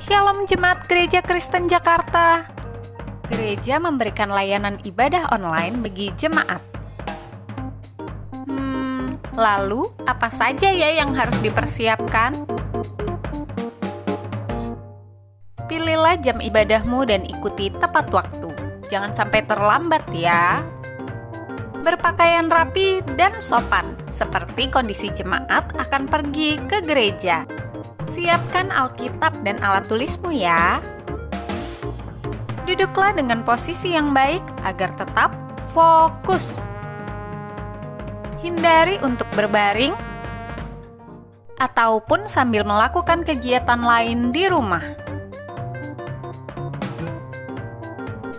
Shalom Jemaat Gereja Kristen Jakarta. Gereja memberikan layanan ibadah online bagi jemaat. Lalu apa saja ya yang harus dipersiapkan? Pilihlah jam ibadahmu dan ikuti tepat waktu. Jangan sampai terlambat ya. Berpakaian rapi dan sopan, seperti kondisi jemaat akan pergi ke gereja. Siapkan Alkitab dan alat tulismu ya. Duduklah dengan posisi yang baik agar tetap fokus. Hindari untuk berbaring ataupun sambil melakukan kegiatan lain di rumah.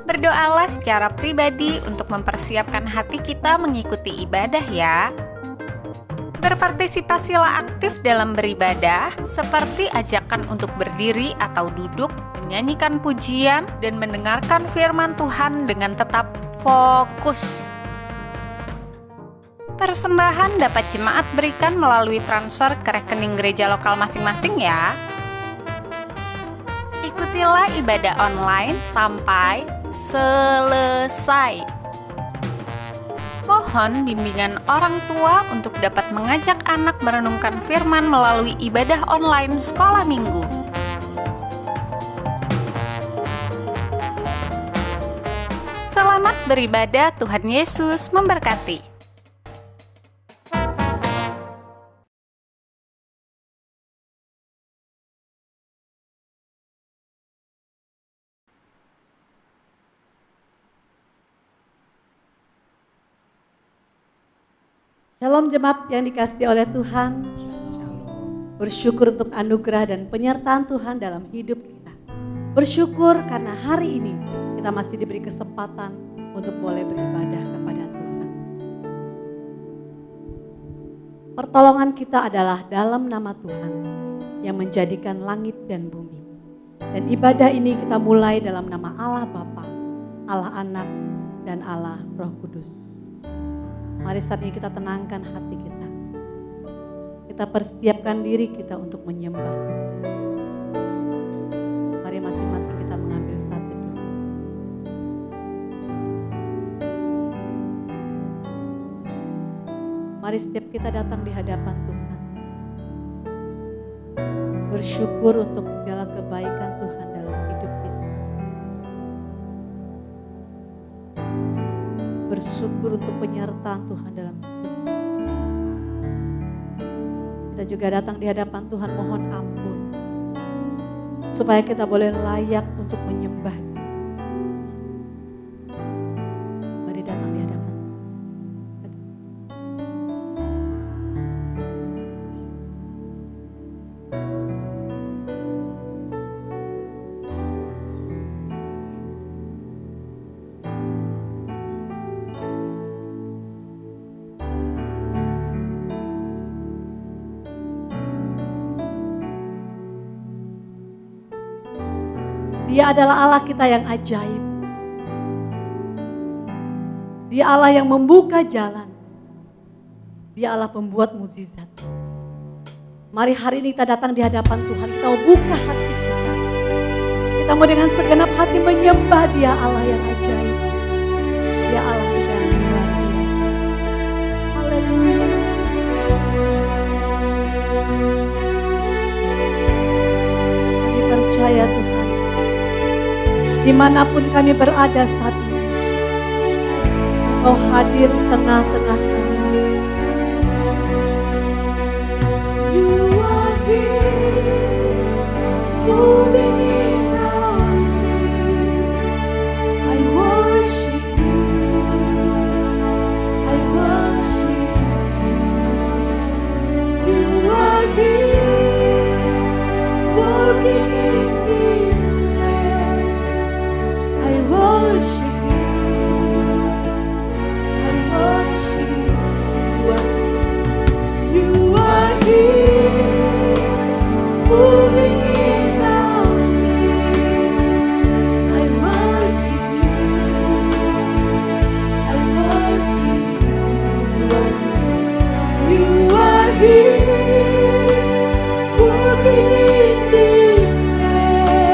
Berdoalah secara pribadi untuk mempersiapkan hati kita mengikuti ibadah ya. Berpartisipasilah aktif dalam beribadah, seperti ajakan untuk berdiri atau duduk, menyanyikan pujian, dan mendengarkan firman Tuhan dengan tetap fokus. Persembahan dapat jemaat berikan melalui transfer ke rekening gereja lokal masing-masing ya. Ikutilah ibadah online sampai selesai. Mohon bimbingan orang tua untuk dapat mengajak anak merenungkan firman melalui ibadah online sekolah minggu. Selamat beribadah, Tuhan Yesus memberkati. Shalom jemaat yang dikasihi oleh Tuhan. Bersyukur untuk anugerah dan penyertaan Tuhan dalam hidup kita. Bersyukur karena hari ini kita masih diberi kesempatan untuk boleh beribadah kepada Tuhan. Pertolongan kita adalah dalam nama Tuhan yang menjadikan langit dan bumi. Dan ibadah ini kita mulai dalam nama Allah Bapa, Allah Anak, dan Allah Roh Kudus. Mari saat ini kita tenangkan hati kita. Kita persiapkan diri kita untuk menyembah. Mari masing-masing kita mengambil saat teduh. Mari setiap kita datang di hadapan Tuhan. Bersyukur untuk segala kebaikan Tuhan dalam hidup kita. Bersyukur untuk penyertaan Tuhan dalam hidup kita. Kita juga datang di hadapan Tuhan mohon ampun. Supaya kita boleh layak untuk menyembah Dia. Mari datang di hadapan Tuhan. Dia adalah Allah kita yang ajaib. Dia Allah yang membuka jalan. Dia Allah pembuat mukjizat. Mari hari ini kita datang di hadapan Tuhan. Kita mau buka hati kita. Kita mau dengan segenap hati menyembah Dia Allah yang ajaib. Dia Allah kita yang luar biasa. Haleluya. Kami percaya Tuhan. Dimanapun kami berada saat ini, Engkau hadir di tengah-tengah kami. You are here, moving in our midst. I worship You, I worship You. You are here, working in this. I worship You, I worship You. You are here, moving in our midst. I worship You, I worship You. You are here, working in this place.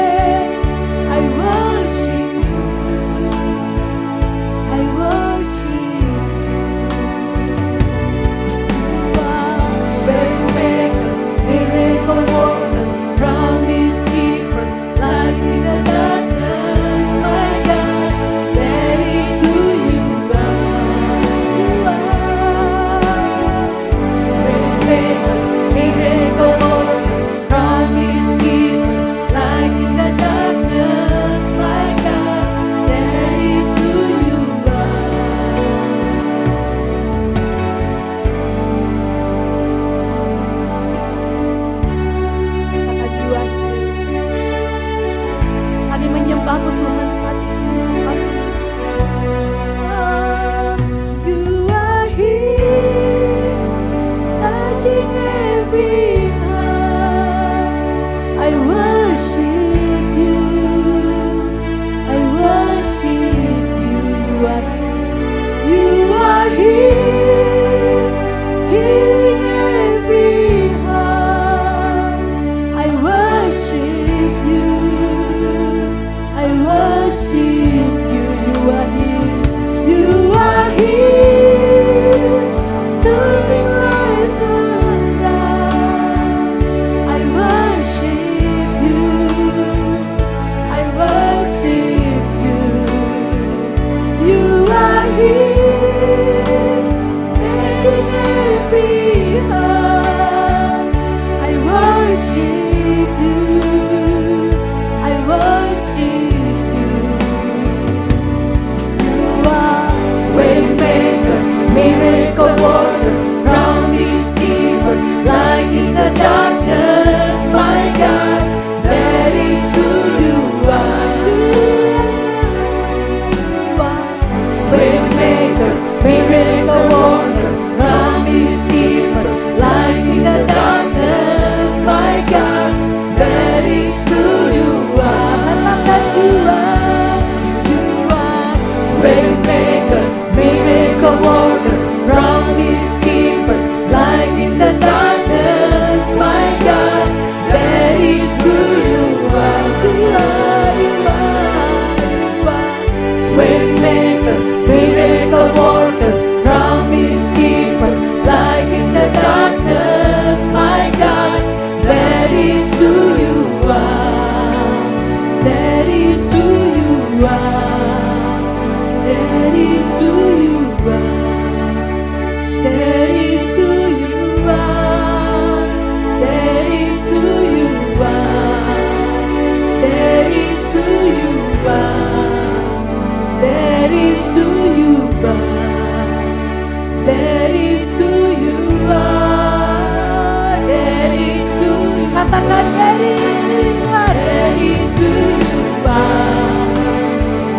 That is who you are. That is who you are. Katakan that is who you are.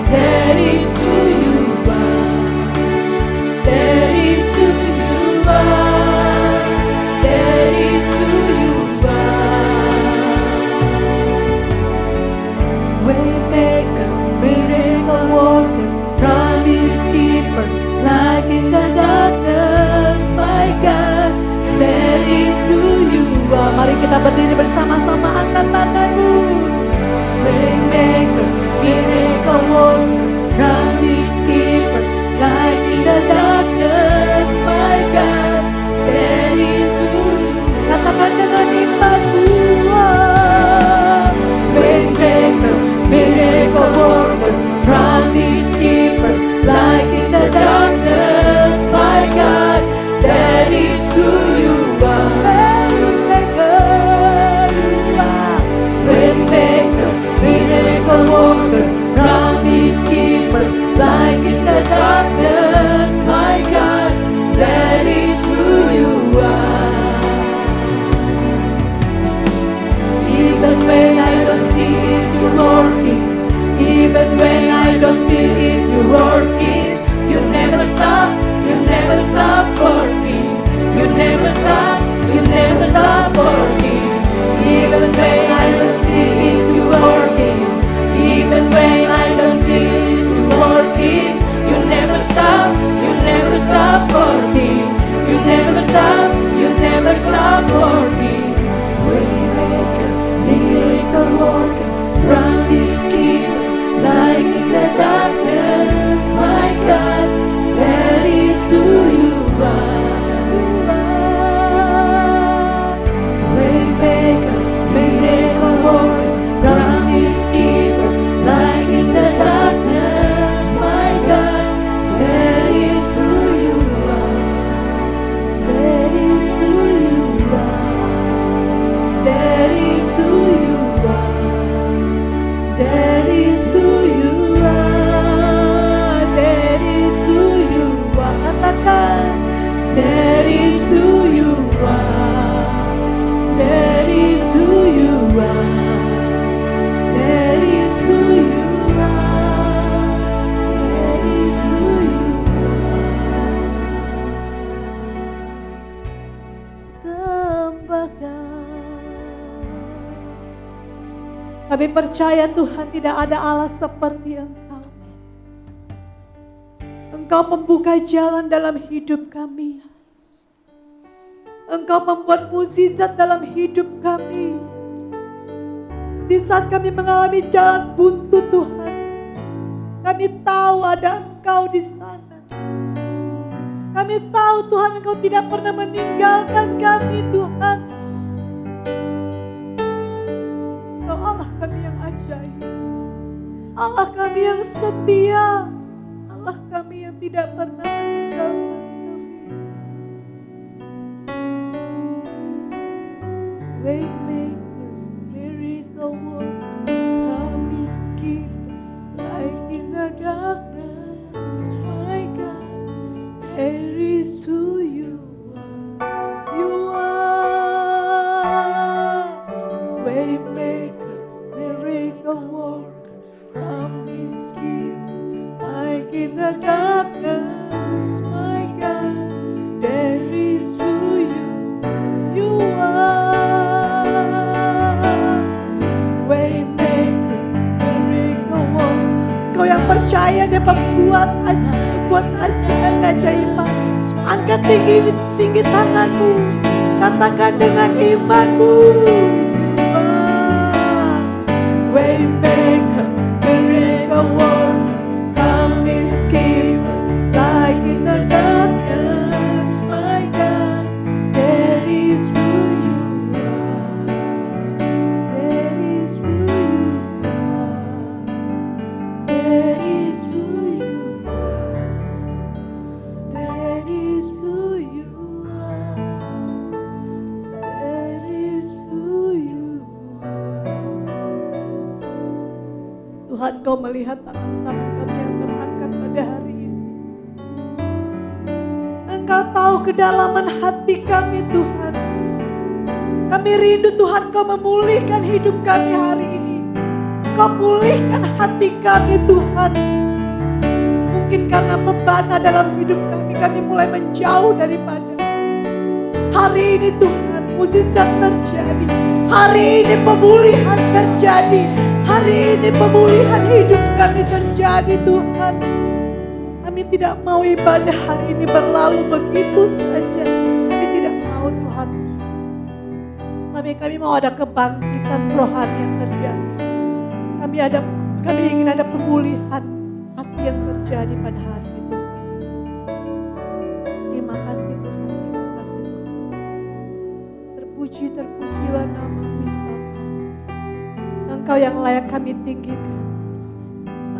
That is who you are. That is who you are. That is who you are. Waymaker, miracle worker, promise keeper, light in the darkness, my God. That is who you are. Mari kita berdiri bersama-sama, angkat tanganmu. Waymaker, miracle worker, promise keeper, light in the darkness, my God. That is who you are. Katakan dengan imanmu. Waymaker, miracle worker, promise keeper, light in the darkness, my God. That is who you are. Waymaker, miracle worker, promise keeper, light in the darkness, my God. That is who you are. Even when I don't see it, you're working. Even when I don't feel it, you're working. You never stop working. You never stop working. Even when I don't see it, you're working. Even when I don't feel it, you're working. You never stop working. You never stop working. Waymaker, miracle worker, promise keeper, light in the darkness, my God. That is who you are. Waymaker, miracle worker, promise keeper, light in the darkness, my God. That is who you are. That is who you are. That is who you are. That is who you are. That is who you are. Katakan, that is who you are. That is who you are. That is who you are. That is who you are. Sembahkan. Kami percaya Tuhan tidak ada Allah seperti Engkau. Engkau pembuka jalan dalam hidup kami. Engkau membuat mukjizat dalam hidup kami. Di saat kami mengalami jalan buntu Tuhan, kami tahu ada Engkau di sana. Kami tahu Tuhan Engkau tidak pernah meninggalkan kami Tuhan. Engkau Allah kami yang ajaib. Allah kami yang setia. Allah kami yang tidak pernah meninggalkan kami. Waymaker, miracle worker, promise keeper, light in the darkness, my God. There is who you are. You are Waymaker, miracle worker, promise keeper, light in the darkness, my God. There is who you are. Waymaker, miracle worker. Kau yang percaya dia membuat keajaiban. Angkat tinggi tanganmu. Katakan dengan imanmu. Waymaker, miracle worker, promise keeper, light in the darkness, my God. That is who you are. That is who you are. That is who you are. That is who you are. That is who you are. Tuhan, Kau melihat tangan-tangan kami yang terangkat pada hari ini. Engkau tahu kedalaman hati kami Tuhan. Kami rindu Tuhan Kau memulihkan hidup kami hari ini. Kau pulihkan hati kami Tuhan. Mungkin karena beban dalam hidup kami mulai menjauh daripada. Hari ini Tuhan mukjizat terjadi. Hari ini pemulihan terjadi. Hari ini pemulihan hidup kami terjadi Tuhan. Kami tidak mau ibadah hari ini berlalu begitu saja. Kami tidak mau Tuhan. Kami mau ada kebangkitan rohani yang terjadi. Kami ingin ada pemulihan hati yang terjadi pada hari ini. Terima kasih Tuhan, terima kasih Tuhan. Terpujilah nama-Mu ya Bapa. Engkau yang layak kami tinggikan.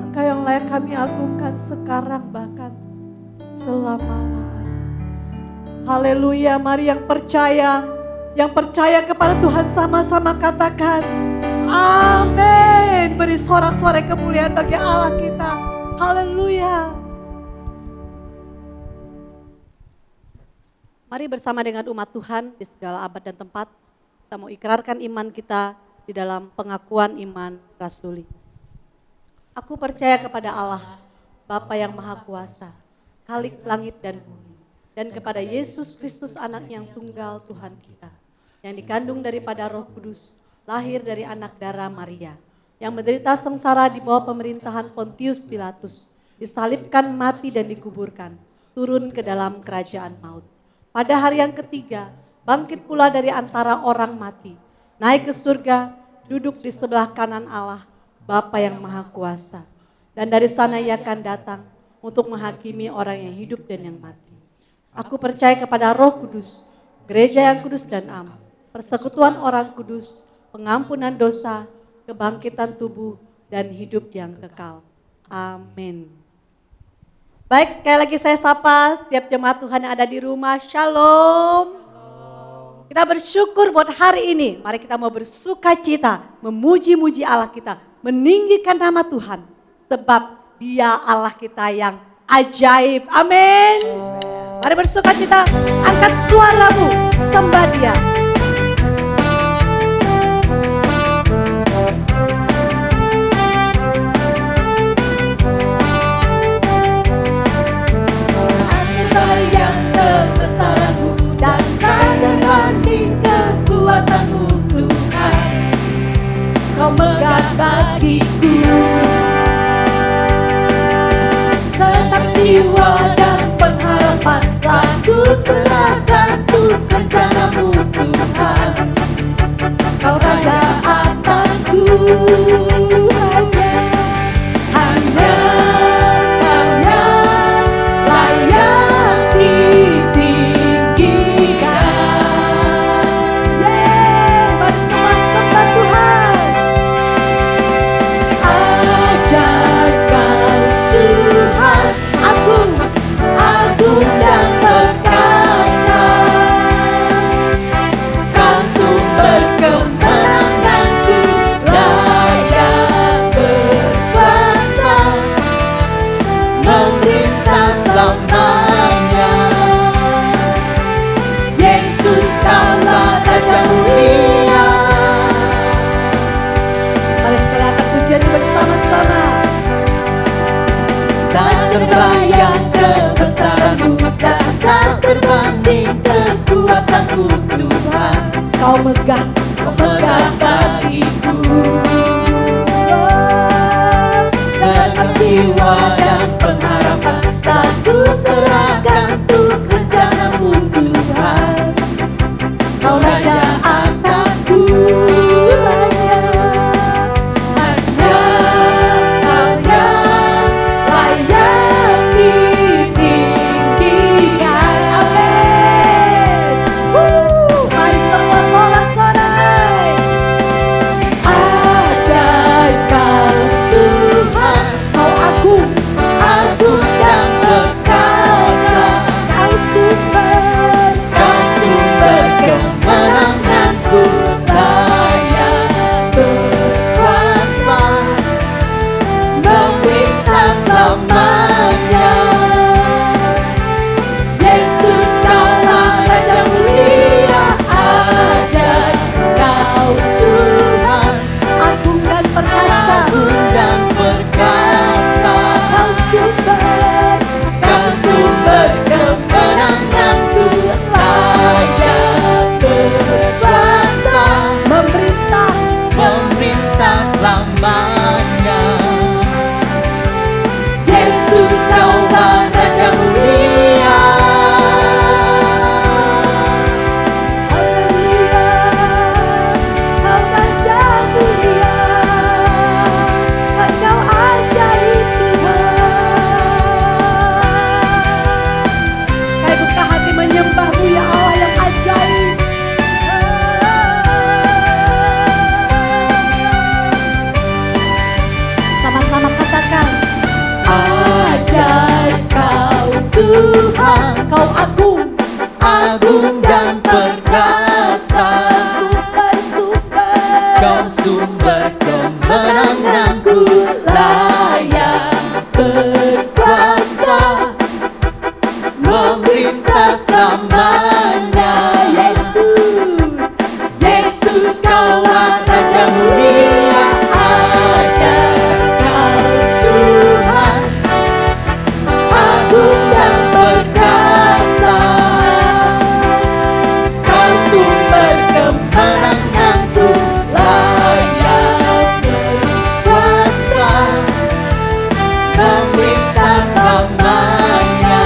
Engkau yang layak kami agungkan sekarang bahkan selama-lamanya. Haleluya, mari yang percaya kepada Tuhan sama-sama katakan amin. Beri sorak-sorai kemuliaan bagi Allah kita. Haleluya. Mari bersama dengan umat Tuhan di segala abad dan tempat, kita mau ikrarkan iman kita di dalam pengakuan iman rasuli. Aku percaya kepada Allah, Bapa yang Maha Kuasa, Khalik langit dan bumi, dan kepada Yesus Kristus anak yang tunggal Tuhan kita, yang dikandung daripada Roh Kudus, lahir dari anak darah Maria, yang menderita sengsara di bawah pemerintahan Pontius Pilatus, disalibkan, mati dan dikuburkan, turun ke dalam kerajaan maut. Pada hari yang ketiga, bangkit pula dari antara orang mati, naik ke surga, duduk di sebelah kanan Allah, Bapa yang Maha Kuasa. Dan dari sana Ia akan datang untuk menghakimi orang yang hidup dan yang mati. Aku percaya kepada Roh Kudus, gereja yang kudus dan am, persekutuan orang kudus, pengampunan dosa, kebangkitan tubuh, dan hidup yang kekal. Amin. Baik, sekali lagi saya sapa setiap jemaat Tuhan yang ada di rumah. Shalom. Kita bersyukur buat hari ini. Mari kita mau bersuka cita, memuji-muji Allah kita, meninggikan nama Tuhan. Sebab Dia Allah kita yang ajaib. Amin. Mari bersuka cita, angkat suaramu, sembah Dia. Kekuatanmu Tuhan, Kau megah bagiku. Tetap jiwa dan pengharapan telah ku serahkan untuk rencanamu Tuhan. Kau raja atasku, hanya Kau yang layak ditinggikan. Agung dan perkasa, Kau sumber kemenanganku, Raja berkuasa, memerintah selamanya. Yesus Kaulah Raja mulia. Mari sekali angkat pujian bersama-sama. Tak terbayang kebesaran-Mu dan tak terbanding kekuatan-Mu Tuhan. Kau megah bagiku. Segenap jiwa dan pengharapan telah ku serahkan untuk rencana-Mu Tuhan. Kau Raja atasku, hanya Kau yang layak ditinggikan. Amin. Mari semua sorak-sorai. agung dan perkasa. Kau sumber kemenanganku, layak berkuasa, memerintah selamanya. Yesus, Kaulah Raja mulia, ajar Kau Tuhan, agung dan perkasa. Kau sumber kemenanganku, layak berkuasa, memerintah selamanya.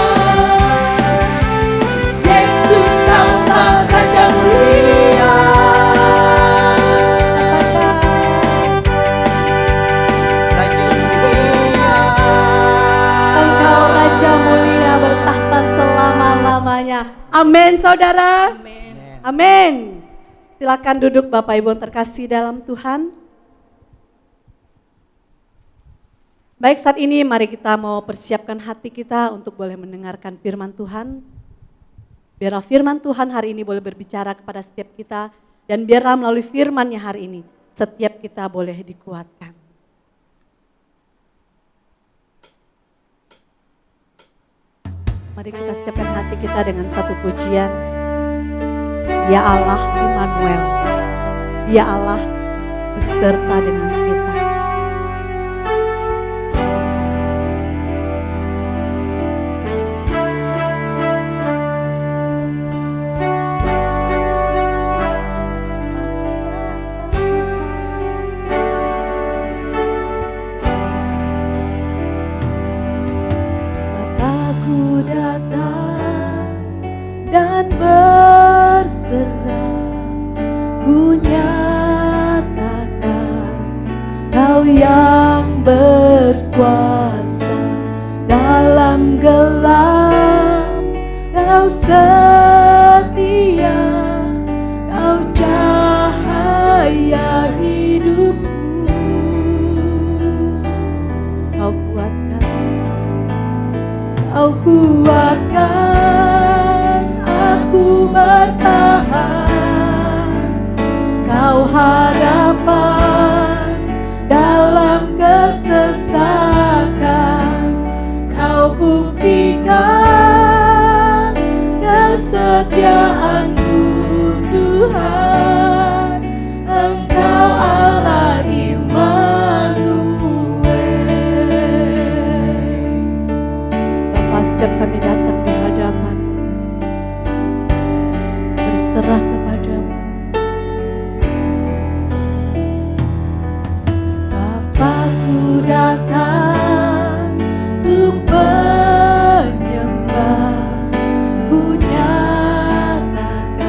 Yesus, Kaulah Raja mulia. Raja mulia. Engkau Raja mulia bertahta selama-lamanya. Amin saudara. Amin. Silakan duduk Bapak Ibu yang terkasih dalam Tuhan. Baik, saat ini mari kita mau persiapkan hati kita untuk boleh mendengarkan firman Tuhan. Biarlah firman Tuhan hari ini boleh berbicara kepada setiap kita, dan biarlah melalui firman-Nya hari ini setiap kita boleh dikuatkan. Mari kita siapkan hati kita dengan satu pujian. Dia Allah Immanuel, Dia Allah beserta dengan kita. Bapakku datang dan berserah, ku nyatakan Kau yang berkuasa dalam gelap. Kau setia, Kau cahaya hidupku. Kau kuatkan, Kau kuatkan aku bertahan. Kau harapan dalam kesesakan. Kau buktikan kesetiaan-Mu Tuhan. Engkau Allah Immanuel. Bapa, setiap kami datang di hadapan-Mu, berserah kepada-Mu. Bapakku datang untuk menyembah, ku nyatakan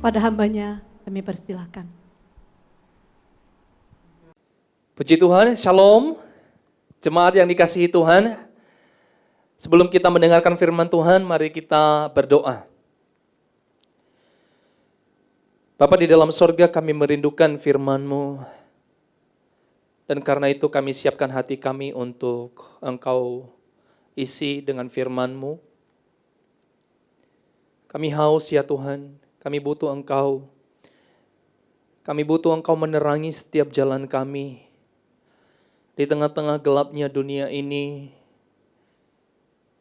kepada hambanya, kami persilahkan. Puji Tuhan, Shalom, jemaat yang dikasihi Tuhan. Sebelum kita mendengarkan firman Tuhan, mari kita berdoa. Bapa di dalam sorga, kami merindukan firman-Mu. Dan karena itu kami siapkan hati kami untuk Engkau isi dengan firman-Mu. Kami haus ya Tuhan, kami butuh Engkau. Kami butuh Engkau menerangi setiap jalan kami. Di tengah-tengah gelapnya dunia ini,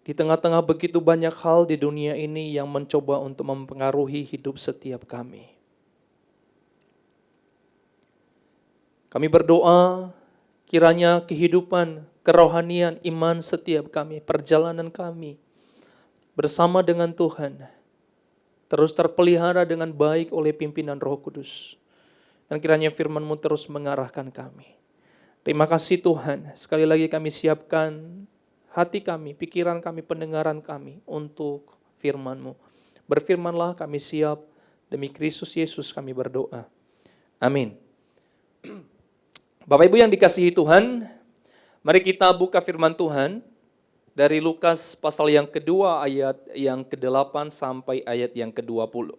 di tengah-tengah begitu banyak hal di dunia ini yang mencoba untuk mempengaruhi hidup setiap kami. Kami berdoa, kiranya kehidupan, kerohanian, iman setiap kami, perjalanan kami bersama dengan Tuhan, terus terpelihara dengan baik oleh pimpinan Roh Kudus. Dan kiranya firman-Mu terus mengarahkan kami. Terima kasih Tuhan, sekali lagi kami siapkan hati kami, pikiran kami, pendengaran kami untuk firman-Mu. Berfirmanlah, kami siap, demi Kristus Yesus kami berdoa. Amin. Bapak Ibu yang dikasihi Tuhan, mari kita buka firman Tuhan dari Lukas pasal yang kedua ayat yang ke-8 sampai ayat yang ke-20.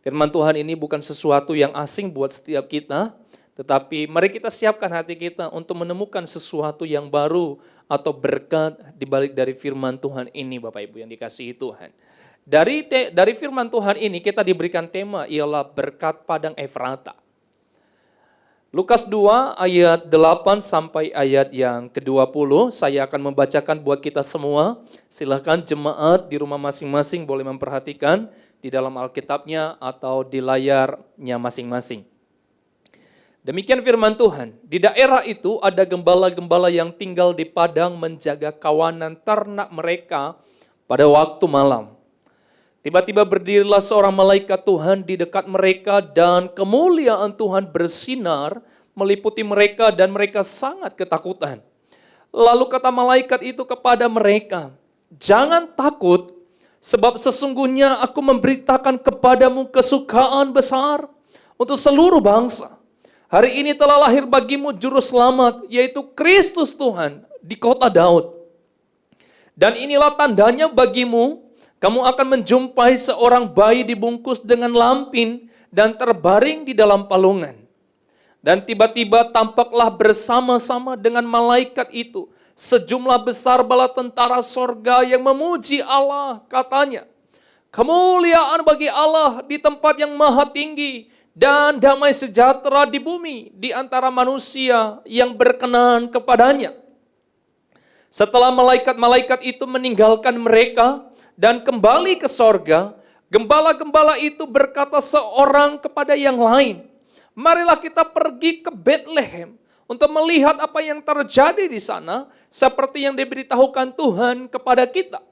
Firman Tuhan ini bukan sesuatu yang asing buat setiap kita, tetapi mari kita siapkan hati kita untuk menemukan sesuatu yang baru atau berkat di balik dari firman Tuhan ini, Bapak Ibu yang dikasihi Tuhan. Dari firman Tuhan ini kita diberikan tema ialah berkat padang Efrata. Lukas 2 ayat 8 sampai ayat yang ke-20, saya akan membacakan buat kita semua. Silakan jemaat di rumah masing-masing boleh memperhatikan di dalam Alkitabnya atau di layarnya masing-masing. Demikian firman Tuhan, di daerah itu ada gembala-gembala yang tinggal di padang menjaga kawanan ternak mereka pada waktu malam. Tiba-tiba berdirilah seorang malaikat Tuhan di dekat mereka dan kemuliaan Tuhan bersinar meliputi mereka dan mereka sangat ketakutan. Lalu kata malaikat itu kepada mereka, "Jangan takut, sebab sesungguhnya aku memberitakan kepadamu kesukaan besar untuk seluruh bangsa. Hari ini telah lahir bagimu juru selamat, yaitu Kristus Tuhan di kota Daud. Dan inilah tandanya bagimu, kamu akan menjumpai seorang bayi dibungkus dengan lampin dan terbaring di dalam palungan. Dan tiba-tiba tampaklah bersama-sama dengan malaikat itu sejumlah besar bala tentara sorga yang memuji Allah, katanya, kemuliaan bagi Allah di tempat yang maha tinggi, dan damai sejahtera di bumi di antara manusia yang berkenan kepadanya." Setelah malaikat-malaikat itu meninggalkan mereka dan kembali ke sorga, gembala-gembala itu berkata seorang kepada yang lain, "Marilah kita pergi ke Betlehem untuk melihat apa yang terjadi di sana, seperti yang diberitahukan Tuhan kepada kita."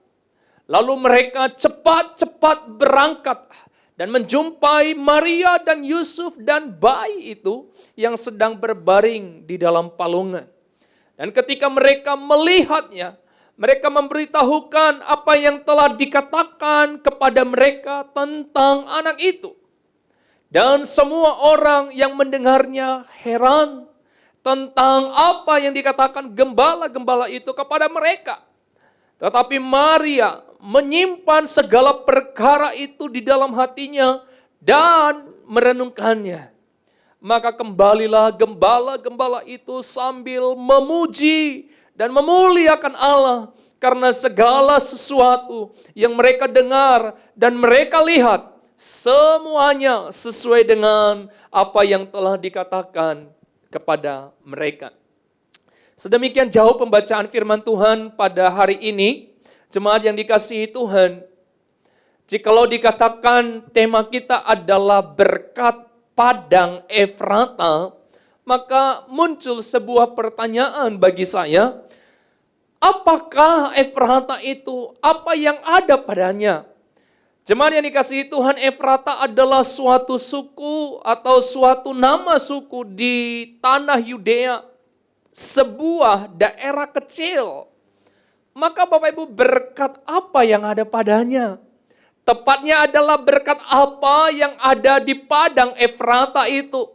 Lalu mereka cepat-cepat berangkat dan menjumpai Maria dan Yusuf dan bayi itu yang sedang berbaring di dalam palungan. Dan ketika mereka melihatnya, mereka memberitahukan apa yang telah dikatakan kepada mereka tentang anak itu. Dan semua orang yang mendengarnya heran tentang apa yang dikatakan gembala-gembala itu kepada mereka. Tetapi Maria menyimpan segala perkara itu di dalam hatinya dan merenungkannya. Maka kembalilah gembala-gembala itu sambil memuji dan memuliakan Allah karena segala sesuatu yang mereka dengar dan mereka lihat semuanya sesuai dengan apa yang telah dikatakan kepada mereka. Sedemikian jauh pembacaan firman Tuhan pada hari ini. Jemaat yang dikasihi Tuhan, jikalau dikatakan tema kita adalah berkat padang Efrata, maka muncul sebuah pertanyaan bagi saya, apakah Efrata itu? Apa yang ada padanya? Jemaat yang dikasihi Tuhan, Efrata adalah suatu suku atau suatu nama suku di tanah Yudea, sebuah daerah kecil. Maka Bapak Ibu, berkat apa yang ada padanya? Tepatnya adalah berkat apa yang ada di padang Efrata itu.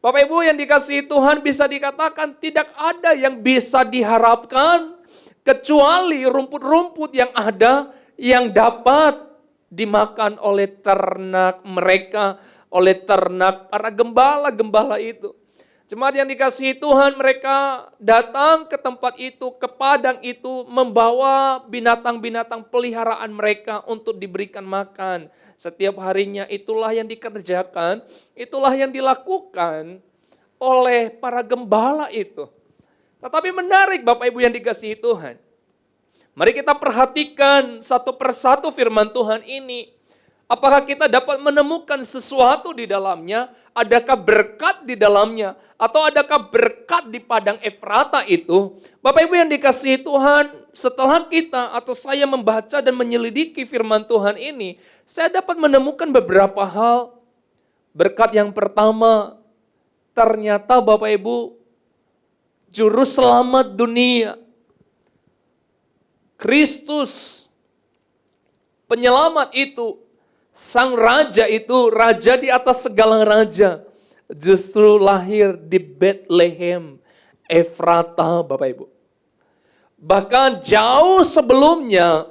Bapak Ibu yang dikasihi Tuhan, bisa dikatakan tidak ada yang bisa diharapkan kecuali rumput-rumput yang ada yang dapat dimakan oleh ternak mereka, oleh ternak para gembala-gembala itu. Jemaat yang dikasihi Tuhan, mereka datang ke tempat itu, ke padang itu, membawa binatang-binatang peliharaan mereka untuk diberikan makan. Setiap harinya itulah yang dikerjakan, itulah yang dilakukan oleh para gembala itu. Tetapi menarik Bapak Ibu yang dikasihi Tuhan. Mari kita perhatikan satu persatu firman Tuhan ini. Apakah kita dapat menemukan sesuatu di dalamnya? Adakah berkat di dalamnya? Atau adakah berkat di padang Efrata itu? Bapak Ibu yang dikasihi Tuhan, setelah kita atau saya membaca dan menyelidiki firman Tuhan ini, saya dapat menemukan beberapa hal. Berkat yang pertama, ternyata Bapak Ibu, juru selamat dunia, Kristus, penyelamat itu, Sang Raja itu, Raja di atas segala raja, justru lahir di Bethlehem, Efrata Bapak Ibu. Bahkan jauh sebelumnya,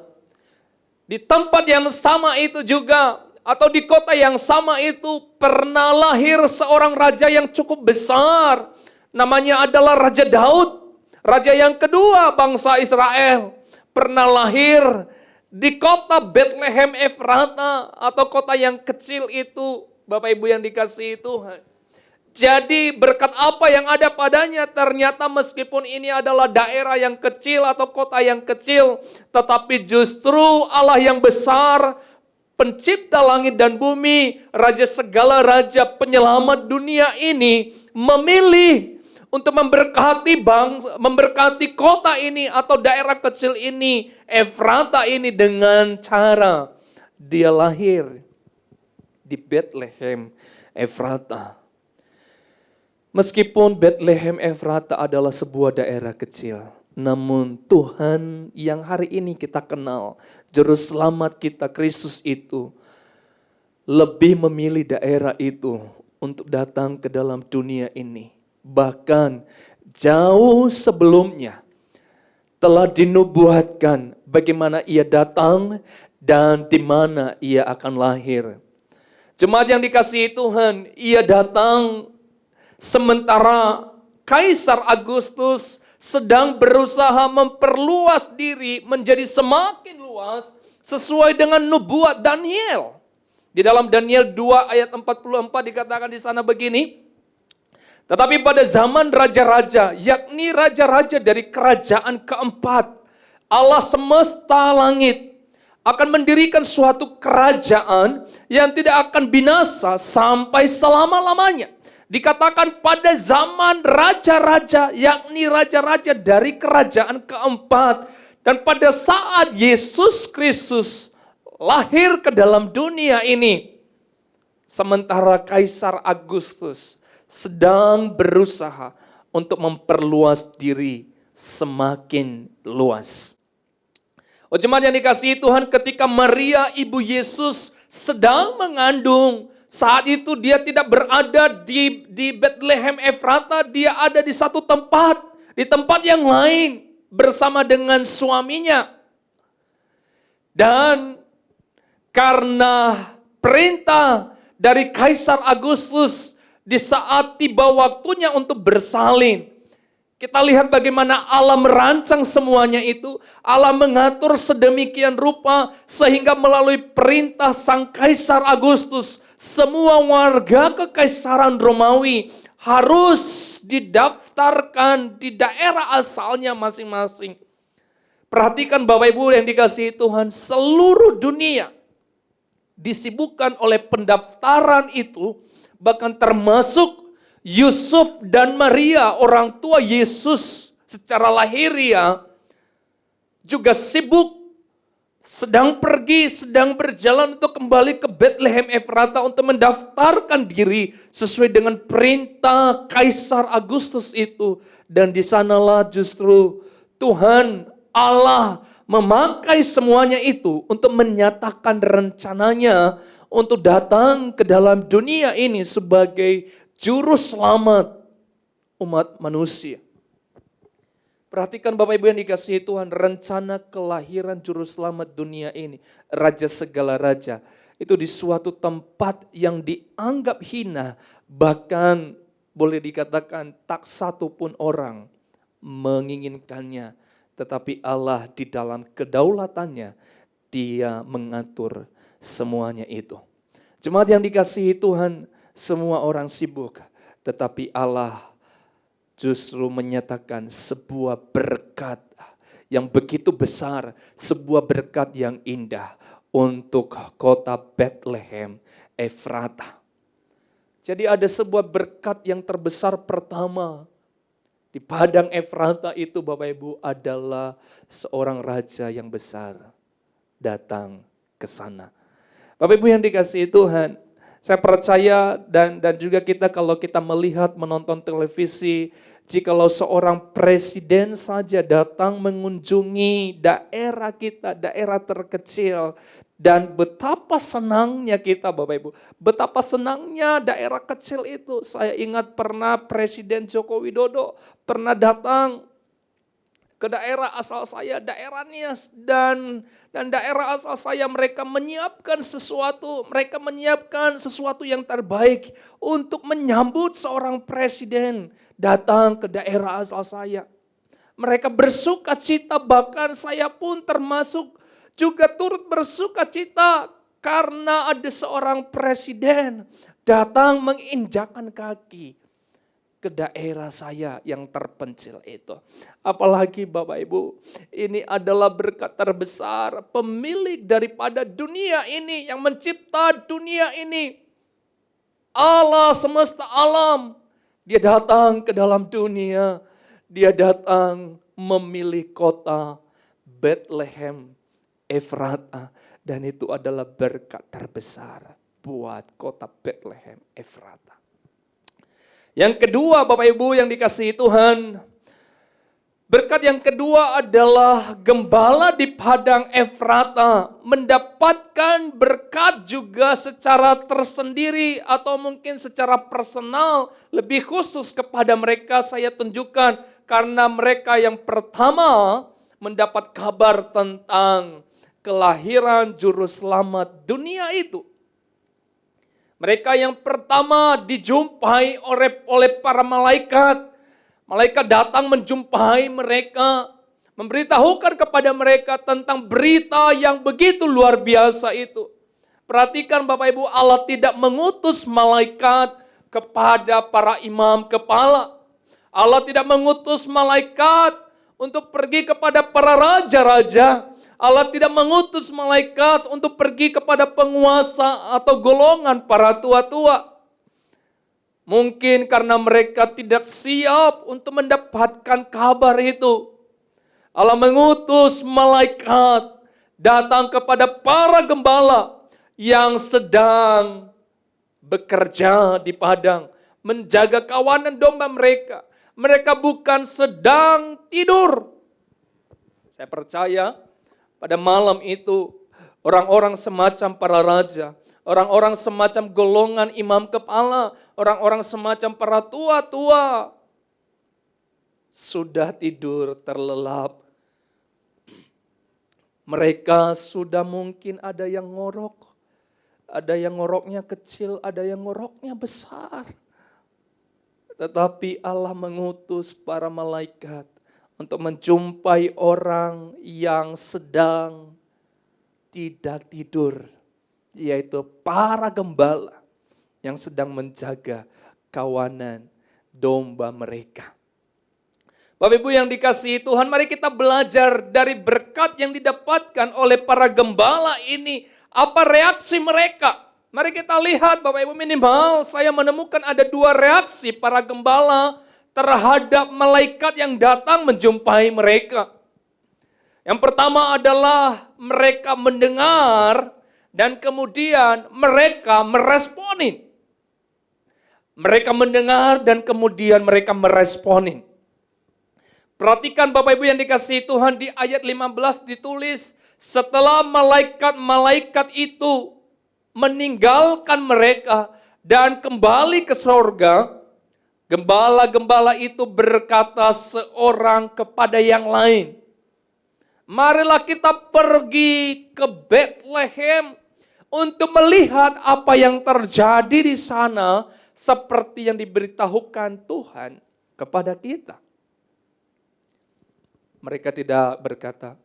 di tempat yang sama itu juga, atau di kota yang sama itu, pernah lahir seorang raja yang cukup besar. Namanya adalah Raja Daud, raja yang kedua bangsa Israel. Pernah lahir di kota Bethlehem Efrata atau kota yang kecil itu, Bapak Ibu yang dikasihi Tuhan. Jadi berkat apa yang ada padanya, ternyata meskipun ini adalah daerah yang kecil atau kota yang kecil, tetapi justru Allah yang besar, pencipta langit dan bumi, raja segala raja, penyelamat dunia ini, memilih untuk memberkati kota ini atau daerah kecil ini, Efrata ini, dengan cara dia lahir di Bethlehem Efrata. Meskipun Bethlehem Efrata adalah sebuah daerah kecil, namun Tuhan yang hari ini kita kenal, Juru Selamat kita Kristus itu, lebih memilih daerah itu untuk datang ke dalam dunia ini. Bahkan jauh sebelumnya telah dinubuatkan bagaimana ia datang dan di mana ia akan lahir. Jemaat yang dikasihi Tuhan, ia datang sementara Kaisar Agustus sedang berusaha memperluas diri menjadi semakin luas sesuai dengan nubuat Daniel. Di dalam Daniel 2 ayat 44 dikatakan di sana begini, tetapi pada zaman raja-raja, yakni raja-raja dari kerajaan keempat, Allah semesta langit akan mendirikan suatu kerajaan yang tidak akan binasa sampai selama-lamanya. Dikatakan pada zaman raja-raja, yakni raja-raja dari kerajaan keempat. Dan pada saat Yesus Kristus lahir ke dalam dunia ini, sementara Kaisar Agustus sedang berusaha untuk memperluas diri semakin luas. Oh jemaat yang dikasihi Tuhan, ketika Maria ibu Yesus sedang mengandung, saat itu dia tidak berada di Bethlehem Efrata, dia ada di satu tempat, di tempat yang lain bersama dengan suaminya. Dan karena perintah dari Kaisar Agustus, di saat tiba waktunya untuk bersalin, kita lihat bagaimana Allah merancang semuanya itu. Allah mengatur sedemikian rupa sehingga melalui perintah Sang Kaisar Agustus, semua warga Kekaisaran Romawi harus didaftarkan di daerah asalnya masing-masing. Perhatikan Bapak Ibu yang dikasihi Tuhan, seluruh dunia disibukkan oleh pendaftaran itu, bahkan termasuk Yusuf dan Maria, orang tua Yesus secara lahiriah, juga sibuk, sedang pergi, sedang berjalan untuk kembali ke Bethlehem Efrata untuk mendaftarkan diri sesuai dengan perintah Kaisar Agustus itu. Dan di sanalah justru Tuhan Allah memakai semuanya itu untuk menyatakan rencananya untuk datang ke dalam dunia ini sebagai juru selamat umat manusia. Perhatikan Bapak Ibu yang dikasihi Tuhan, rencana kelahiran juru selamat dunia ini, Raja segala raja, itu di suatu tempat yang dianggap hina, bahkan boleh dikatakan tak satu pun orang menginginkannya. Tetapi Allah di dalam kedaulatannya, Dia mengatur semuanya itu. Jemaat yang dikasihi Tuhan, semua orang sibuk, tetapi Allah justru menyatakan sebuah berkat yang begitu besar, sebuah berkat yang indah untuk kota Bethlehem Efrata. Jadi ada sebuah berkat yang terbesar pertama di padang Efrata itu, Bapak Ibu, adalah seorang raja yang besar datang ke sana. Bapak Ibu yang dikasihi Tuhan, saya percaya dan juga kita kalau kita melihat, menonton televisi, jikalau seorang presiden saja datang mengunjungi daerah kita, daerah terkecil, dan betapa senangnya kita Bapak Ibu, betapa senangnya daerah kecil itu. Saya ingat pernah Presiden Joko Widodo pernah datang ke daerah asal saya, daerah Nias, dan daerah asal saya mereka menyiapkan sesuatu yang terbaik untuk menyambut seorang presiden datang ke daerah asal saya. Mereka bersuka cita, bahkan saya pun termasuk juga turut bersuka cita karena ada seorang presiden datang menginjakkan kaki ke daerah saya yang terpencil itu. Apalagi Bapak Ibu, ini adalah berkat terbesar, pemilik daripada dunia ini, yang mencipta dunia ini, Allah semesta alam. Dia datang ke dalam dunia, Dia datang memilih kota Bethlehem Efrata, dan itu adalah berkat terbesar buat kota Bethlehem Efrata. Yang kedua Bapak Ibu yang dikasihi Tuhan, berkat yang kedua adalah gembala di padang Efrata mendapatkan berkat juga secara tersendiri atau mungkin secara personal, lebih khusus kepada mereka saya tunjukkan, karena mereka yang pertama mendapat kabar tentang kelahiran juru selamat dunia itu. Mereka yang pertama dijumpai oleh para malaikat. Malaikat datang menjumpai mereka, memberitahukan kepada mereka tentang berita yang begitu luar biasa itu. Perhatikan Bapak Ibu, Allah tidak mengutus malaikat kepada para imam kepala. Allah tidak mengutus malaikat untuk pergi kepada para raja-raja. Allah tidak mengutus malaikat untuk pergi kepada penguasa atau golongan para tua-tua. Mungkin karena mereka tidak siap untuk mendapatkan kabar itu. Allah mengutus malaikat datang kepada para gembala yang sedang bekerja di padang, menjaga kawanan domba mereka. Mereka bukan sedang tidur. Saya percaya pada malam itu, orang-orang semacam para raja, orang-orang semacam golongan imam kepala, orang-orang semacam para tua-tua sudah tidur terlelap. Mereka sudah mungkin ada yang ngorok, ada yang ngoroknya kecil, ada yang ngoroknya besar. Tetapi Allah mengutus para malaikat untuk menjumpai orang yang sedang tidak tidur, yaitu para gembala yang sedang menjaga kawanan domba mereka. Bapak Ibu yang dikasihi Tuhan, mari kita belajar dari berkat yang didapatkan oleh para gembala ini. Apa reaksi mereka? Mari kita lihat Bapak Ibu, minimal saya menemukan ada 2 reaksi para gembala terhadap malaikat yang datang menjumpai mereka. Yang pertama adalah mereka mendengar dan kemudian mereka meresponin. Mereka mendengar dan kemudian mereka meresponin. Perhatikan Bapak Ibu yang dikasihi Tuhan, di ayat 15 ditulis, setelah malaikat-malaikat itu meninggalkan mereka dan kembali ke sorga, gembala-gembala itu berkata seorang kepada yang lain, marilah kita pergi ke Bethlehem untuk melihat apa yang terjadi di sana seperti yang diberitahukan Tuhan kepada kita. Mereka tidak berkata,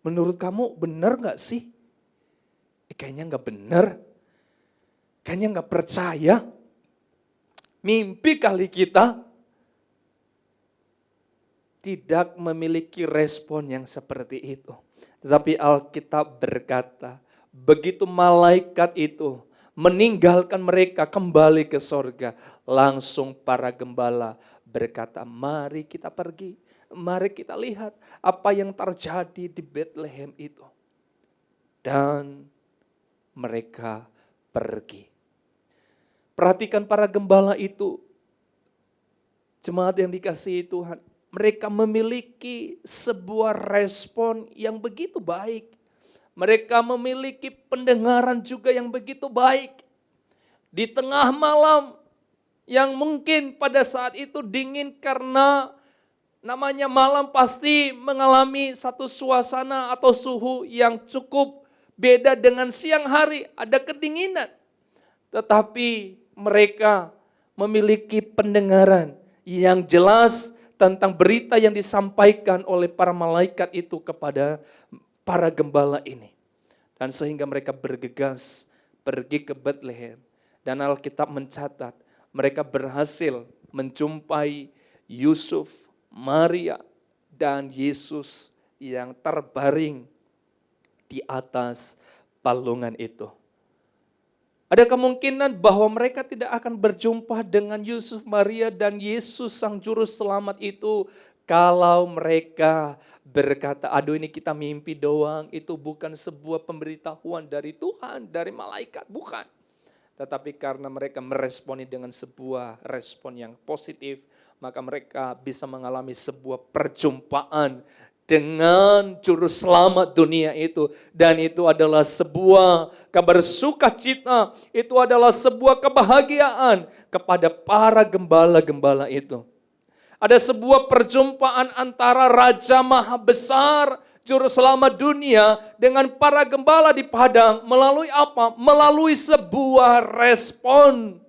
menurut kamu benar gak sih? Kayaknya gak benar. Kayaknya gak percaya. Mimpi kali kita. Tidak memiliki respon yang seperti itu. Tetapi Alkitab berkata, begitu malaikat itu meninggalkan mereka kembali ke sorga, langsung para gembala berkata, mari kita pergi. Mari kita lihat apa yang terjadi di Bethlehem itu. Dan mereka pergi. Perhatikan para gembala itu, jemaat yang dikasihi Tuhan, mereka memiliki sebuah respon yang begitu baik. Mereka memiliki pendengaran juga yang begitu baik. Di tengah malam yang mungkin pada saat itu dingin karena namanya malam pasti mengalami satu suasana atau suhu yang cukup beda dengan siang hari, ada kedinginan. Tetapi mereka memiliki pendengaran yang jelas tentang berita yang disampaikan oleh para malaikat itu kepada para gembala ini. Dan sehingga mereka bergegas pergi ke Bethlehem. Dan Alkitab mencatat mereka berhasil menjumpai Yusuf, Maria, dan Yesus yang terbaring di atas palungan itu. Ada kemungkinan bahwa mereka tidak akan berjumpa dengan Yusuf, Maria, dan Yesus sang juru selamat itu kalau mereka berkata, aduh ini kita mimpi doang, itu bukan sebuah pemberitahuan dari Tuhan, dari malaikat, bukan. Tetapi karena mereka meresponi dengan sebuah respon yang positif, maka mereka bisa mengalami sebuah perjumpaan dengan juru selamat dunia itu. Dan itu adalah sebuah kabar sukacita, itu adalah sebuah kebahagiaan kepada para gembala-gembala itu. Ada sebuah perjumpaan antara Raja Maha Besar, Juru Selamat dunia dengan para gembala di padang melalui apa? Melalui sebuah respon.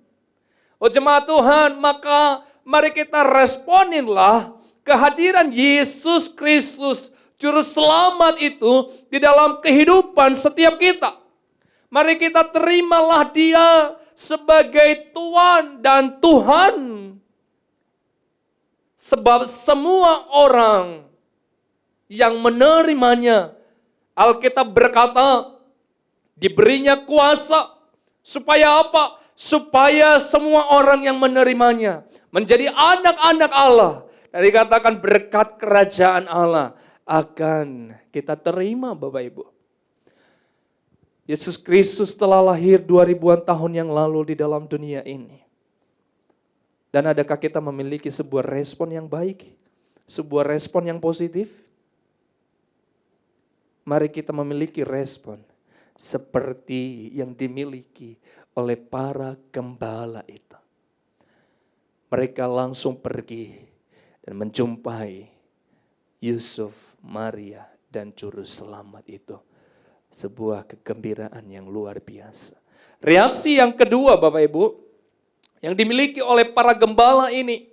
Oh jemaat Tuhan, maka mari kita responinlah kehadiran Yesus Kristus, Juru Selamat itu di dalam kehidupan setiap kita. Mari kita terimalah Dia sebagai Tuhan dan Tuhan. Sebab semua orang yang menerimanya, Alkitab berkata, diberinya kuasa. Supaya apa? Supaya semua orang yang menerimanya menjadi anak-anak Allah. Dan dikatakan berkat kerajaan Allah akan kita terima Bapak Ibu. Yesus Kristus telah lahir 2000-an tahun yang lalu di dalam dunia ini. Dan adakah kita memiliki sebuah respon yang baik? Sebuah respon yang positif? Mari kita memiliki respon seperti yang dimiliki oleh para gembala itu. Mereka langsung pergi dan menjumpai Yusuf, Maria, dan Juru Selamat itu. Sebuah kegembiraan yang luar biasa. Reaksi yang kedua Bapak Ibu, yang dimiliki oleh para gembala ini.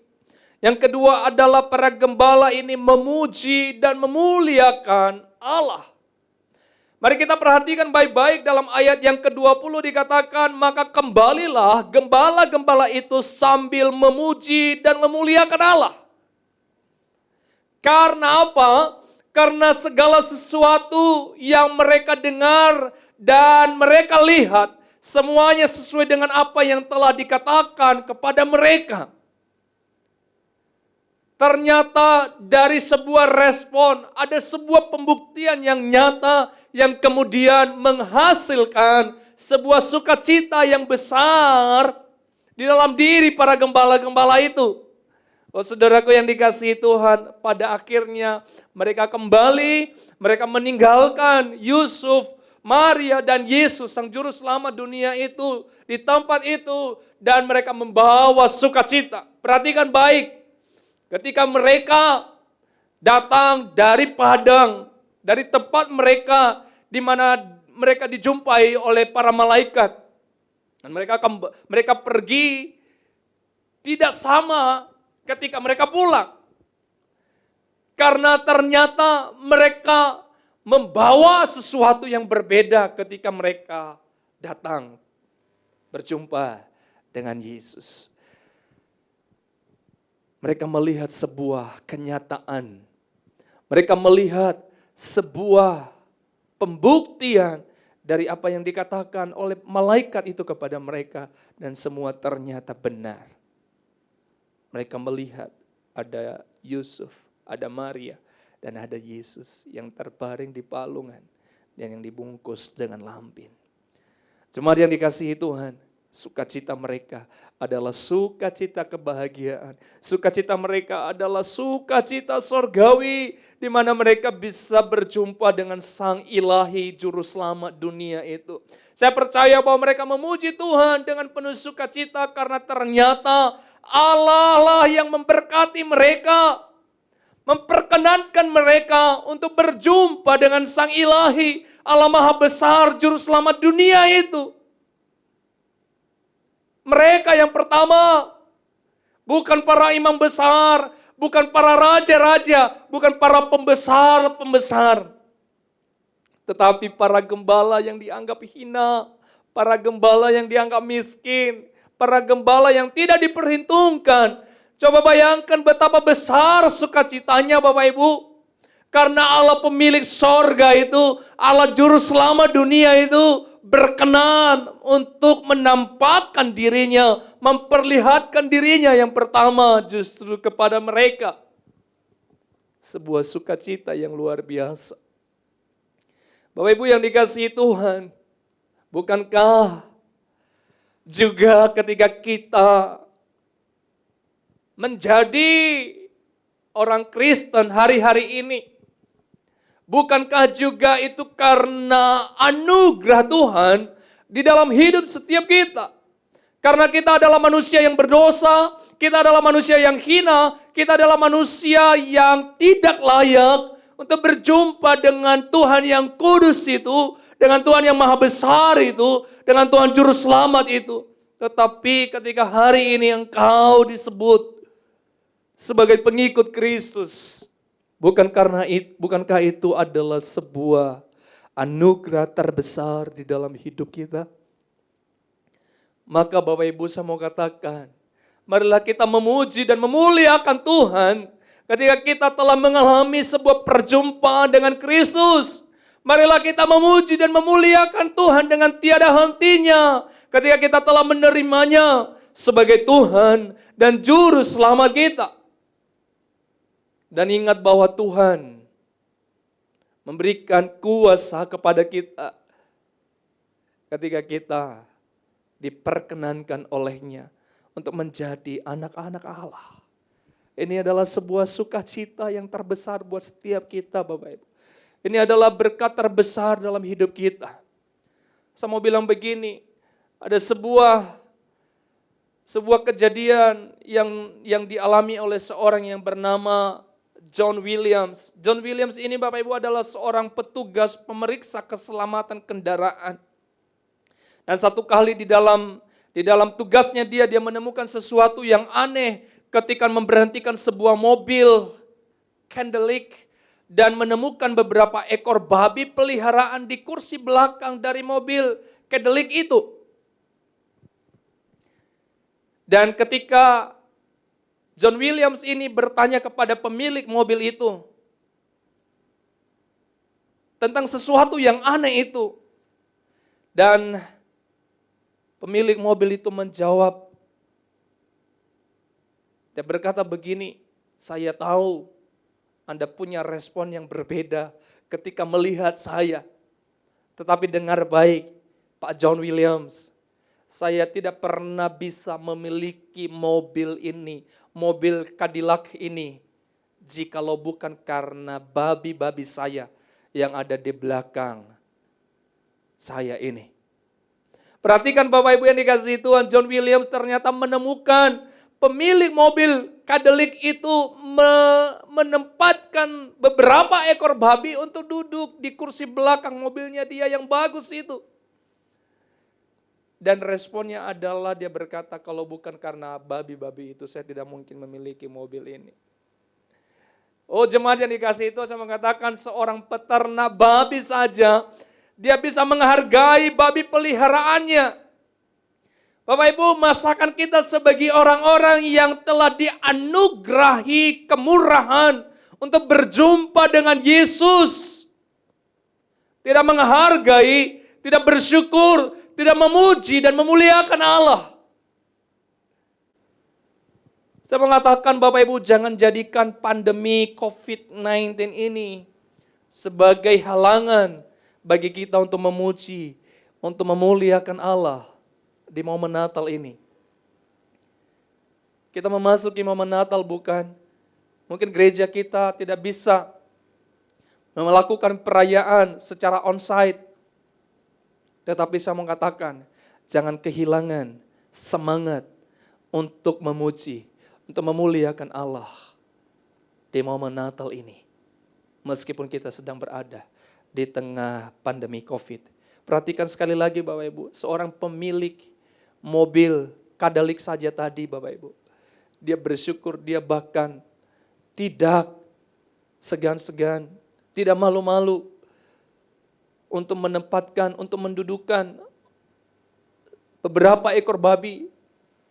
Yang kedua adalah para gembala ini memuji dan memuliakan Allah. Mari kita perhatikan baik-baik dalam ayat yang ke-20 dikatakan, maka kembalilah gembala-gembala itu sambil memuji dan memuliakan Allah. Karena apa? Karena segala sesuatu yang mereka dengar dan mereka lihat, semuanya sesuai dengan apa yang telah dikatakan kepada mereka. Ternyata dari sebuah respon, ada sebuah pembuktian yang nyata, yang kemudian menghasilkan sebuah sukacita yang besar di dalam diri para gembala-gembala itu. Oh saudaraku yang dikasihi Tuhan, pada akhirnya mereka kembali, mereka meninggalkan Yusuf, Maria dan Yesus sang juru selamat dunia itu di tempat itu dan mereka membawa sukacita. Perhatikan baik, ketika mereka datang dari padang, dari tempat mereka di mana mereka dijumpai oleh para malaikat. Dan mereka pergi tidak sama ketika mereka pulang. Karena ternyata mereka membawa sesuatu yang berbeda ketika mereka datang berjumpa dengan Yesus. Mereka melihat sebuah kenyataan. Mereka melihat sebuah pembuktian dari apa yang dikatakan oleh malaikat itu kepada mereka. Dan semua ternyata benar. Mereka melihat ada Yusuf, ada Maria, dan ada Yesus yang terbaring di palungan dan yang dibungkus dengan lampin. Jemaat yang dikasihi Tuhan, sukacita mereka adalah sukacita kebahagiaan. Sukacita mereka adalah sukacita sorgawi, di mana mereka bisa berjumpa dengan Sang Ilahi Juru Selamat dunia itu. Saya percaya bahwa mereka memuji Tuhan dengan penuh sukacita karena ternyata Allah lah yang memberkati mereka, memperkenankan mereka untuk berjumpa dengan Sang Ilahi, Allah Maha Besar, Juru Selamat dunia itu. Mereka yang pertama, bukan para imam besar, bukan para raja-raja, bukan para pembesar-pembesar. Tetapi para gembala yang dianggap hina, para gembala yang dianggap miskin, para gembala yang tidak diperhitungkan. Coba bayangkan betapa besar sukacitanya Bapak Ibu. Karena Allah pemilik sorga itu, Allah juru selamat dunia itu berkenan untuk menampakkan dirinya, memperlihatkan dirinya yang pertama justru kepada mereka. Sebuah sukacita yang luar biasa. Bapak Ibu yang dikasihi Tuhan, bukankah juga ketika kita menjadi orang Kristen hari-hari ini, bukankah juga itu karena anugerah Tuhan di dalam hidup setiap kita? Karena kita adalah manusia yang berdosa, kita adalah manusia yang hina, kita adalah manusia yang tidak layak untuk berjumpa dengan Tuhan yang kudus itu, dengan Tuhan yang maha besar itu, dengan Tuhan juru selamat itu. Tetapi ketika hari ini engkau disebut sebagai pengikut Kristus, bukankah itu adalah sebuah anugerah terbesar di dalam hidup kita? Maka Bapak Ibu saya mau katakan, marilah kita memuji dan memuliakan Tuhan ketika kita telah mengalami sebuah perjumpaan dengan Kristus. Marilah kita memuji dan memuliakan Tuhan dengan tiada hentinya ketika kita telah menerimanya sebagai Tuhan dan Juru Selamat kita. Dan ingat bahwa Tuhan memberikan kuasa kepada kita ketika kita diperkenankan olehnya untuk menjadi anak-anak Allah. Ini adalah sebuah sukacita yang terbesar buat setiap kita Bapak Ibu. Ini adalah berkat terbesar dalam hidup kita. Saya mau bilang begini, ada sebuah kejadian yang dialami oleh seorang yang bernama John Williams. John Williams ini Bapak Ibu adalah seorang petugas pemeriksa keselamatan kendaraan. Dan satu kali di dalam tugasnya dia menemukan sesuatu yang aneh ketika memberhentikan sebuah mobil Cadillac dan menemukan beberapa ekor babi peliharaan di kursi belakang dari mobil Cadillac itu. Dan ketika John Williams ini bertanya kepada pemilik mobil itu tentang sesuatu yang aneh itu. Dan pemilik mobil itu menjawab, dia berkata begini, saya tahu Anda punya respon yang berbeda ketika melihat saya. Tetapi dengar baik, Pak John Williams, saya tidak pernah bisa memiliki mobil ini, mobil Cadillac ini, jikalau bukan karena babi-babi saya yang ada di belakang saya ini. Perhatikan Bapak Ibu yang dikasihi Tuhan, John Williams ternyata menemukan pemilik mobil Cadillac itu menempatkan beberapa ekor babi untuk duduk di kursi belakang mobilnya dia yang bagus itu. Dan responnya adalah dia berkata, kalau bukan karena babi-babi itu saya tidak mungkin memiliki mobil ini. Oh jemaat yang dikasihi itu, saya mengatakan seorang peternak babi saja, dia bisa menghargai babi peliharaannya. Bapak Ibu, masakan kita sebagai orang-orang yang telah dianugerahi kemurahan untuk berjumpa dengan Yesus. Tidak menghargai, tidak bersyukur, tidak memuji dan memuliakan Allah. Saya mengatakan Bapak Ibu, jangan jadikan pandemi COVID-19 ini sebagai halangan bagi kita untuk memuji, untuk memuliakan Allah di momen Natal ini. Kita memasuki momen Natal bukan? Mungkin gereja kita tidak bisa melakukan perayaan secara onsite. Tetapi saya mengatakan, jangan kehilangan semangat untuk memuji, untuk memuliakan Allah di momen Natal ini. Meskipun kita sedang berada di tengah pandemi COVID. Perhatikan sekali lagi Bapak Ibu, seorang pemilik mobil Cadillac saja tadi Bapak Ibu. Dia bersyukur, dia bahkan tidak segan-segan, tidak malu-malu untuk menempatkan, untuk mendudukan beberapa ekor babi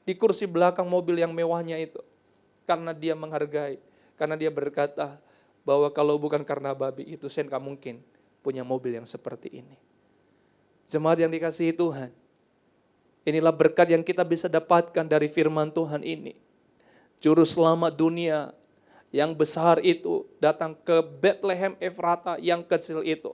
di kursi belakang mobil yang mewahnya itu. Karena dia menghargai, karena dia berkata bahwa kalau bukan karena babi itu saya nggak mungkin punya mobil yang seperti ini. Jemaat yang dikasihi Tuhan, inilah berkat yang kita bisa dapatkan dari firman Tuhan ini. Juru selamat dunia yang besar itu datang ke Bethlehem Efrata yang kecil itu.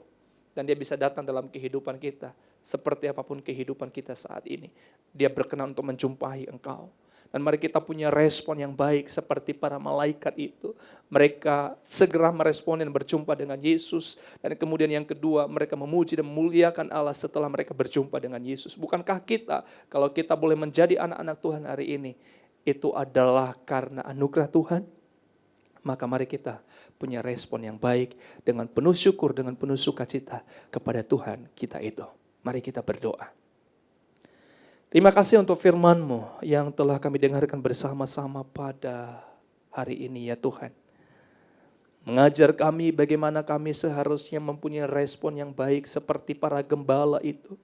Dan dia bisa datang dalam kehidupan kita. Seperti apapun kehidupan kita saat ini. Dia berkenan untuk menjumpai engkau. Dan mari kita punya respon yang baik seperti para malaikat itu. Mereka segera merespon dan berjumpa dengan Yesus. Dan kemudian yang kedua, mereka memuji dan memuliakan Allah setelah mereka berjumpa dengan Yesus. Bukankah kita, kalau kita boleh menjadi anak-anak Tuhan hari ini, itu adalah karena anugerah Tuhan? Maka mari kita punya respon yang baik dengan penuh syukur, dengan penuh sukacita kepada Tuhan kita itu. Mari kita berdoa. Terima kasih untuk firman-Mu yang telah kami dengarkan bersama-sama pada hari ini ya Tuhan. Mengajar kami bagaimana kami seharusnya mempunyai respon yang baik seperti para gembala itu.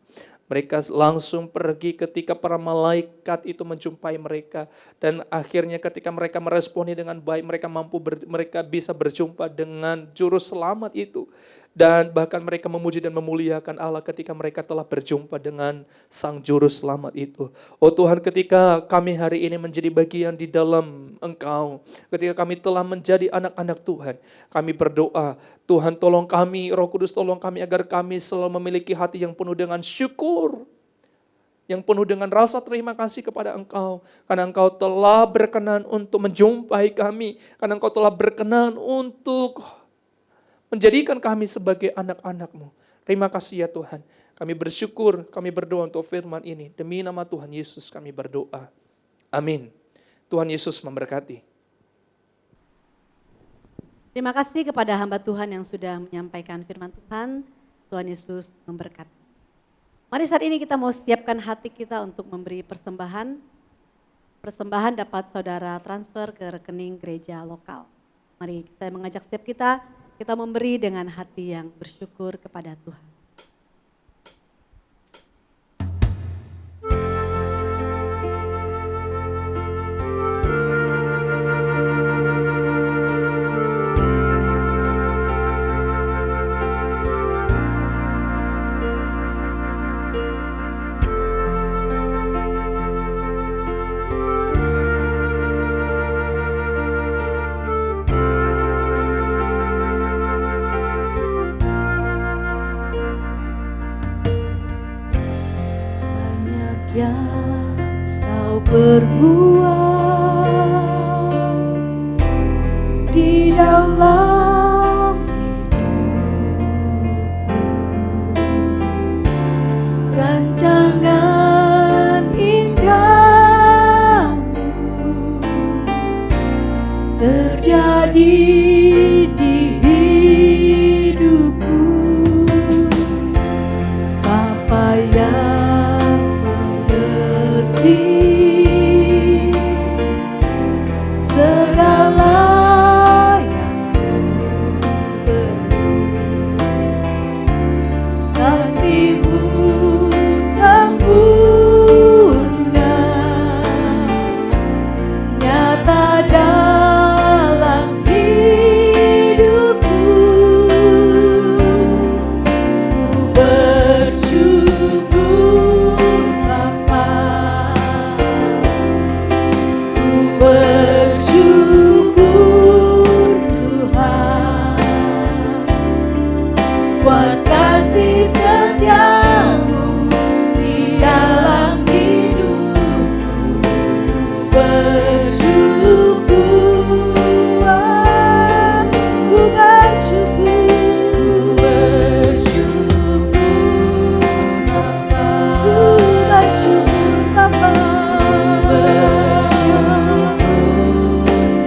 Mereka langsung pergi ketika para malaikat itu menjumpai mereka. Dan akhirnya ketika mereka meresponi dengan baik, mereka bisa berjumpa dengan juru selamat itu. Dan bahkan mereka memuji dan memuliakan Allah ketika mereka telah berjumpa dengan sang juru selamat itu. Oh Tuhan, ketika kami hari ini menjadi bagian di dalam Engkau, ketika kami telah menjadi anak-anak Tuhan, kami berdoa, Tuhan tolong kami, Roh Kudus tolong kami agar kami selalu memiliki hati yang penuh dengan syukur, yang penuh dengan rasa terima kasih kepada Engkau. Karena Engkau telah berkenan untuk menjumpai kami. Karena Engkau telah berkenan untuk menjadikan kami sebagai anak-anak-Mu. Terima kasih ya Tuhan. Kami bersyukur, kami berdoa untuk firman ini. Demi nama Tuhan Yesus kami berdoa. Amin. Tuhan Yesus memberkati. Terima kasih kepada hamba Tuhan yang sudah menyampaikan firman Tuhan. Tuhan Yesus memberkati. Mari saat ini kita mau siapkan hati kita untuk memberi persembahan. Persembahan dapat saudara transfer ke rekening gereja lokal. Mari saya mengajak setiap kita memberi dengan hati yang bersyukur kepada Tuhan. yang kau perbuat di dalam rancangan indahmu terjadi di hidupku. Bapa yang mengerti segala yang ku perlu, kasih-Mu sempurna nyata dalam hidupku. Ku bersyukur Bapa, ku bersyukur Tuhan buat kasih setia-Mu di dalam hidupku. Ku bersyukur, ku bersyukur, Bapa, ku bersyukur Bapa,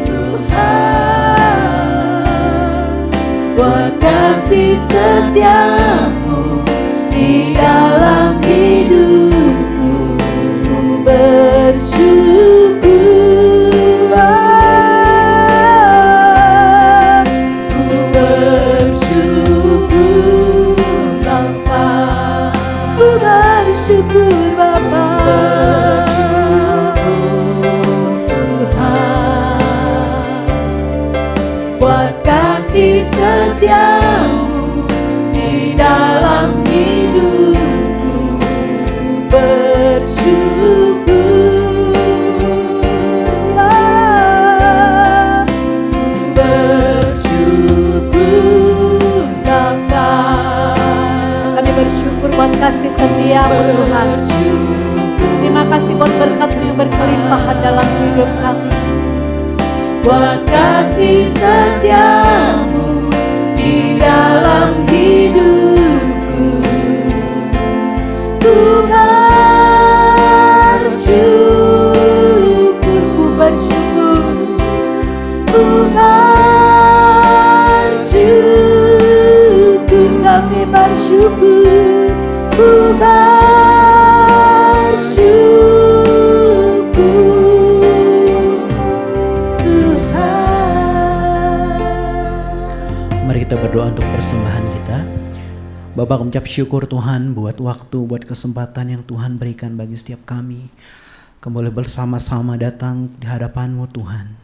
Tuhan buat kasih setia-Mu di dalam hidupku. Ku bersyukur, ku bersyukur Bapa, ku bersyukur Bapa, Tuhan buat kasih setia-Mu di dalam hidupku. Ku bersyukur, ku bersyukur Bapa. Kami bersyukur buat kasih setia-Mu Tuhan. Terima kasih buat berkat-Mu yang berkelimpahan dalam hidup kami. Buat kasih setia-Mu di dalam hidupku. Ku bersyukur, ku bersyukur, ku bersyukur, kami bersyukur, ku bersyukur Tuhan. Mari kita berdoa untuk persembahan kita. Bapak, kami ucap syukur Tuhan buat waktu, buat kesempatan yang Tuhan berikan bagi setiap kami. Kami boleh bersama-sama datang di hadapan-Mu Tuhan,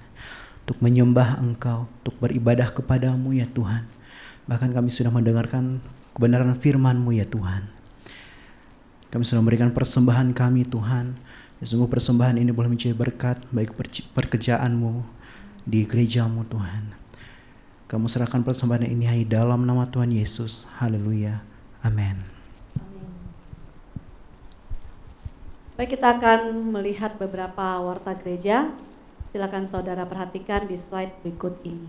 untuk menyembah Engkau, untuk beribadah kepada-Mu ya Tuhan. Bahkan kami sudah mendengarkan kebenaran firman-Mu ya Tuhan. Kami sudah memberikan persembahan kami Tuhan. Ya, sungguh persembahan ini boleh menjadi berkat baik pekerjaan-Mu di gereja-Mu Tuhan. Kamu serahkan persembahan ini hanya dalam nama Tuhan Yesus. Haleluya. Amin. Baik, kita akan melihat beberapa warta gereja. Silakan saudara perhatikan di slide berikut ini.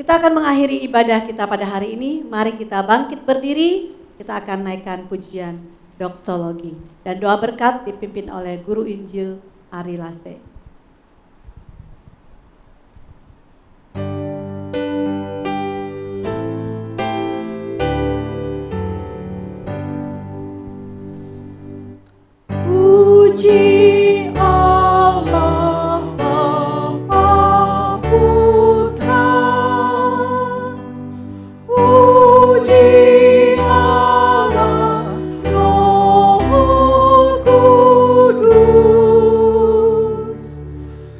Kita akan mengakhiri ibadah kita pada hari ini. Mari kita bangkit berdiri. Kita akan naikkan pujian doksologi. Dan doa berkat dipimpin oleh Guru Injil Ari Lase. Puji Allah Bapa Putra, puji Allah Roh Kudus,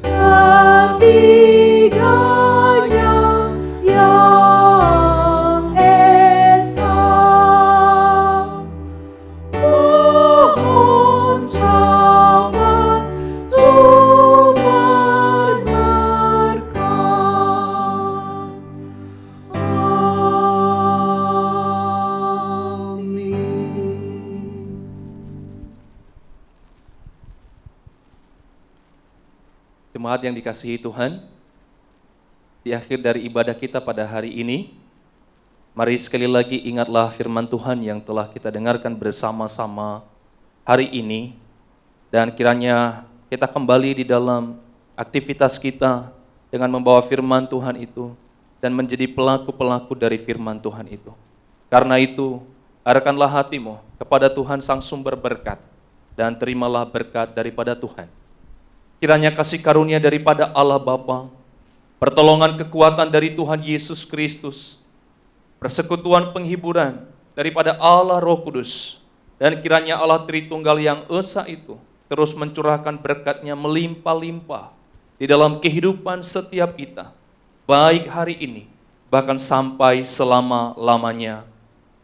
ketiganya yang esa. Mohon selamat sumber berkat. Amin. Jemaat yang dikasihi Tuhan, di akhir dari ibadah kita pada hari ini, mari sekali lagi ingatlah firman Tuhan yang telah kita dengarkan bersama-sama hari ini, dan kiranya kita kembali di dalam aktivitas kita dengan membawa firman Tuhan itu dan menjadi pelaku-pelaku dari firman Tuhan itu. Karena itu, arahkanlah hatimu kepada Tuhan Sang Sumber Berkat dan terimalah berkat daripada Tuhan. Kiranya kasih karunia daripada Allah Bapa, pertolongan kekuatan dari Tuhan Yesus Kristus, persekutuan penghiburan daripada Allah Roh Kudus, dan kiranya Allah Tritunggal yang esa itu terus mencurahkan berkat-Nya melimpah-limpah di dalam kehidupan setiap kita, baik hari ini, bahkan sampai selama-lamanya.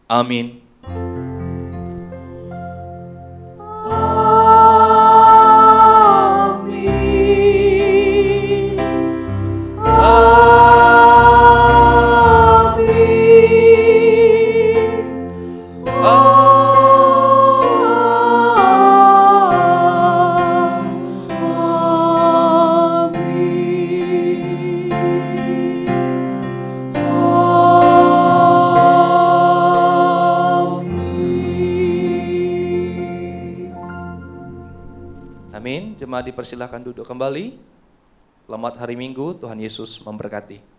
Amin. Amin. Jemaat dipersilahkan duduk kembali. Selamat hari Minggu, Tuhan Yesus memberkati.